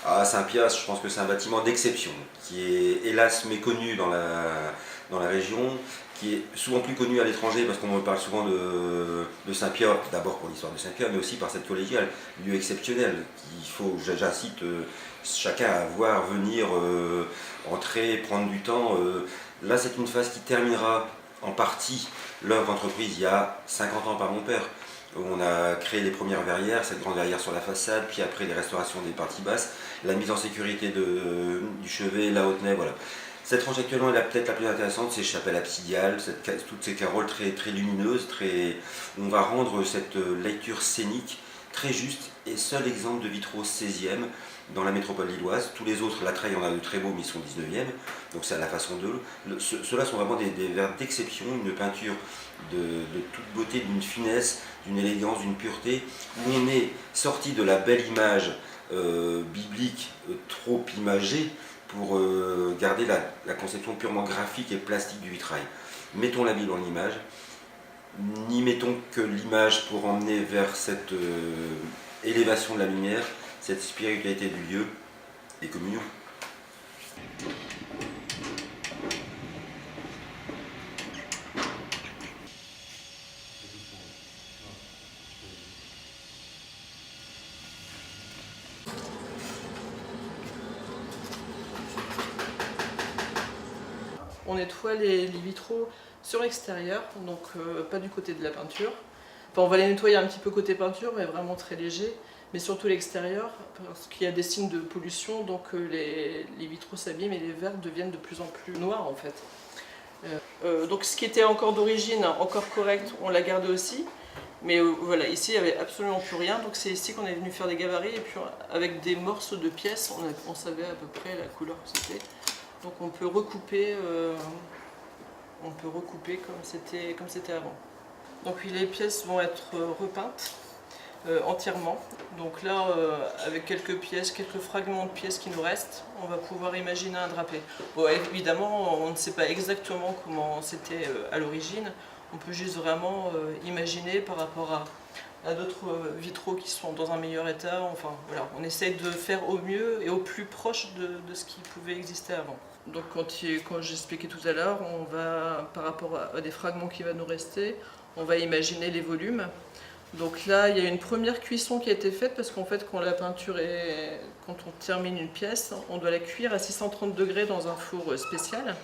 À Saint-Piast, je pense que c'est un bâtiment d'exception, qui est hélas méconnu dans la région, qui est souvent plus connu à l'étranger parce qu'on parle souvent de Saint-Pierre, d'abord pour l'histoire de Saint-Pierre, mais aussi par cette collégiale, lieu exceptionnel, qu'il faut, j'incite chacun à voir venir, entrer, prendre du temps. Là, c'est une phase qui terminera en partie l'œuvre entreprise il y a 50 ans par mon père. On a créé les premières verrières, cette grande verrière sur la façade, puis après les restaurations des parties basses, la mise en sécurité du chevet, la haute nef, voilà. Cette tranche actuellement est peut-être la plus intéressante, c'est chapelle absidiale, toutes ces carolles très lumineuses, on va rendre cette lecture scénique très juste et seul exemple de vitraux 16e dans la métropole lilloise. Tous les autres, la Treille en a de très beaux, mais ils sont 19e, donc c'est à la façon d'eux. Ceux-là sont vraiment des verres d'exception, une peinture de toute beauté, d'une finesse, d'une élégance, d'une pureté, où on est sorti de la belle image biblique trop imagée pour garder la conception purement graphique et plastique du vitrail. Mettons la Bible en image, n'y mettons que l'image pour emmener vers cette élévation de la lumière, cette spiritualité du lieu et communion. On nettoie les vitraux sur l'extérieur, donc pas du côté de la peinture. Enfin, on va les nettoyer un petit peu côté peinture, mais vraiment très léger, mais surtout l'extérieur, parce qu'il y a des signes de pollution, donc les vitraux s'abîment et les verres deviennent de plus en plus noirs en fait. Donc ce qui était encore d'origine, encore correct, on l'a gardé aussi. Mais voilà, ici il n'y avait absolument plus rien, donc c'est ici qu'on est venu faire des gabarits, et puis avec des morceaux de pièces, on savait à peu près la couleur que c'était. Donc on peut recouper comme c'était avant. Donc puis les pièces vont être repeintes entièrement. Donc là, avec quelques fragments de pièces qui nous restent, on va pouvoir imaginer un drapé. Bon, évidemment, on ne sait pas exactement comment c'était à l'origine. On peut juste vraiment imaginer par rapport à d'autres vitraux qui sont dans un meilleur état. Enfin, voilà, on essaye de faire au mieux et au plus proche de ce qui pouvait exister avant. Donc quand j'expliquais tout à l'heure, on va, par rapport à des fragments qui vont nous rester, on va imaginer les volumes. Donc là, il y a une première cuisson qui a été faite parce qu'en fait, quand on termine une pièce, on doit la cuire à 630 degrés dans un four spécial.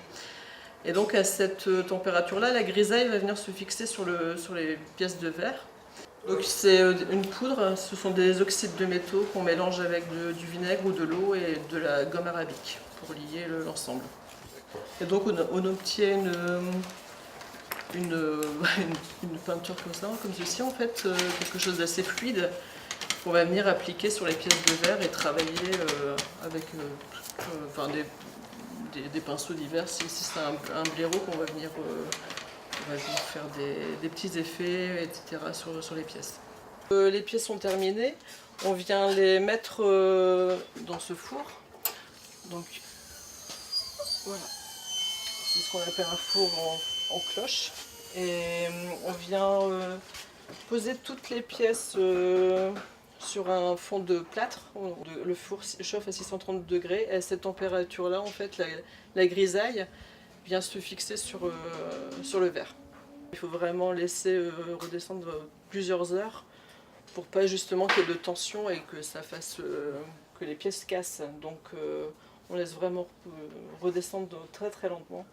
Et donc à cette température-là, la grisaille va venir se fixer sur les pièces de verre. Donc c'est une poudre, ce sont des oxydes de métaux qu'on mélange avec du vinaigre ou de l'eau et de la gomme arabique pour lier l'ensemble. Et donc on obtient une peinture comme ceci en fait, quelque chose d'assez fluide qu'on va venir appliquer sur les pièces de verre et travailler avec des pinceaux divers. Si c'est un blaireau qu'on va venir faire des petits effets, etc. sur les pièces. Les pièces sont terminées, on vient les mettre dans ce four. Donc voilà, c'est ce qu'on appelle un four en cloche. Et on vient poser toutes les pièces sur un fond de plâtre. Le four chauffe à 630 degrés et à cette température-là, en fait, la grisaille vient se fixer sur le verre. Il faut vraiment laisser redescendre plusieurs heures pour pas justement qu'il y ait de tension et que ça fasse que les pièces cassent. Donc on laisse vraiment redescendre très lentement.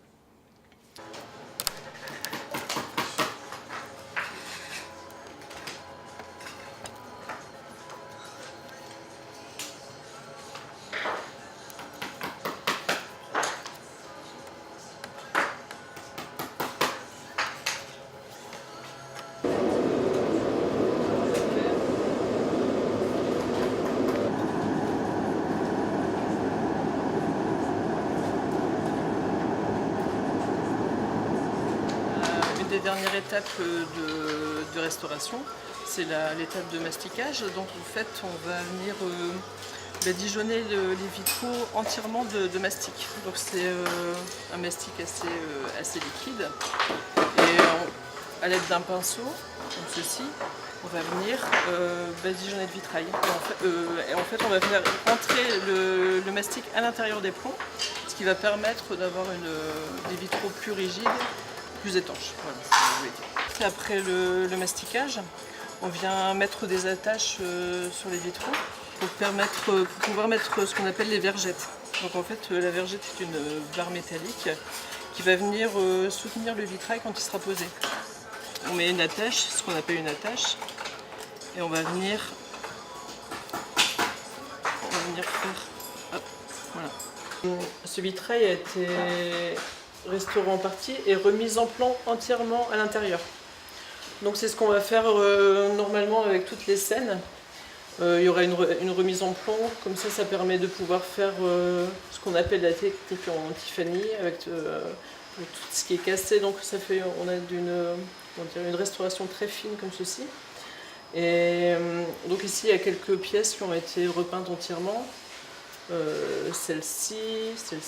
Des dernières étapes de restauration, c'est l'étape de masticage. Donc en fait on va venir badigeonner les vitraux entièrement de mastic. Donc c'est un mastic assez liquide et à l'aide d'un pinceau, comme ceci, on va venir badigeonner le vitrail. Et en fait, on va faire entrer le mastic à l'intérieur des plombs, ce qui va permettre d'avoir des vitraux plus rigides, plus étanches. Voilà, c'est ce que je voulais dire. Après le masticage, on vient mettre des attaches sur les vitraux pour pouvoir mettre ce qu'on appelle les vergettes. Donc en fait, la vergette est une barre métallique qui va venir soutenir le vitrail quand il sera posé. On met une attache, ce qu'on appelle une attache, et on va venir faire... Hop, voilà. Ce vitrail a été restauré en partie et remis en plan entièrement à l'intérieur. Donc c'est ce qu'on va faire normalement avec toutes les scènes. Il y aura une remise en plomb, comme ça permet de pouvoir faire ce qu'on appelle la technique en Tiffany, avec tout ce qui est cassé, donc on a une restauration très fine comme ceci. Et donc ici il y a quelques pièces qui ont été repeintes entièrement, celle-ci, celle-là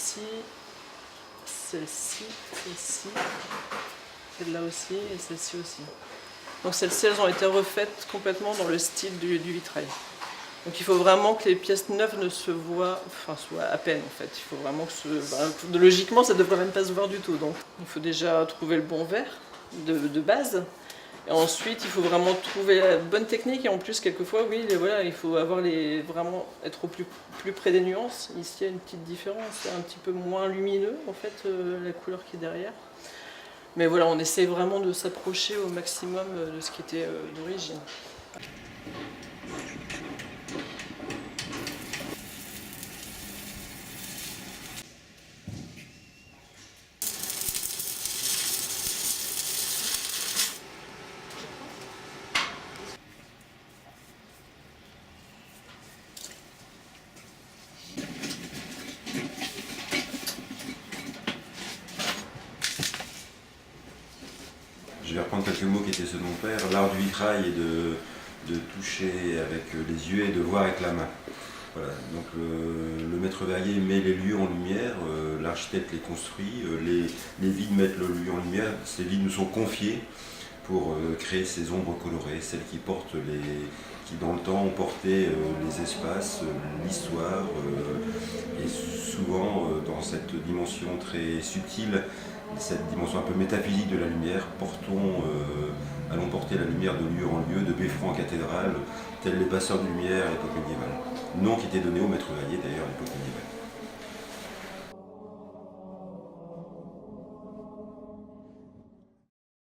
aussi et celle-ci aussi. Donc celles-ci, elles ont été refaites complètement dans le style du vitrail. Donc il faut vraiment que les pièces neuves ne se voient, soient à peine en fait. Il faut vraiment que logiquement, ça ne devrait même pas se voir du tout. Donc il faut déjà trouver le bon verre de base. Et ensuite, il faut vraiment trouver la bonne technique. Et en plus, quelquefois, oui, voilà, il faut vraiment être au plus près des nuances. Ici, il y a une petite différence. C'est un petit peu moins lumineux en fait, la couleur qui est derrière. Mais voilà, on essaie vraiment de s'approcher au maximum de ce qui était d'origine. Je vais reprendre quelques mots qui étaient ceux de mon père. L'art du vitrail est de toucher avec les yeux et de voir avec la main. Voilà. Donc le maître verrier met les lieux en lumière, l'architecte les construit, les vides mettent le lieu en lumière. Ces vides nous sont confiés pour créer ces ombres colorées, celles qui dans le temps ont porté les espaces, l'histoire, et souvent dans cette dimension très subtile, cette dimension un peu métaphysique de la lumière, allons porter la lumière de lieu en lieu, de beffroi en cathédrale, tels les passeurs de lumière à l'époque médiévale. Nom qui était donné au maître verrier d'ailleurs à l'époque médiévale.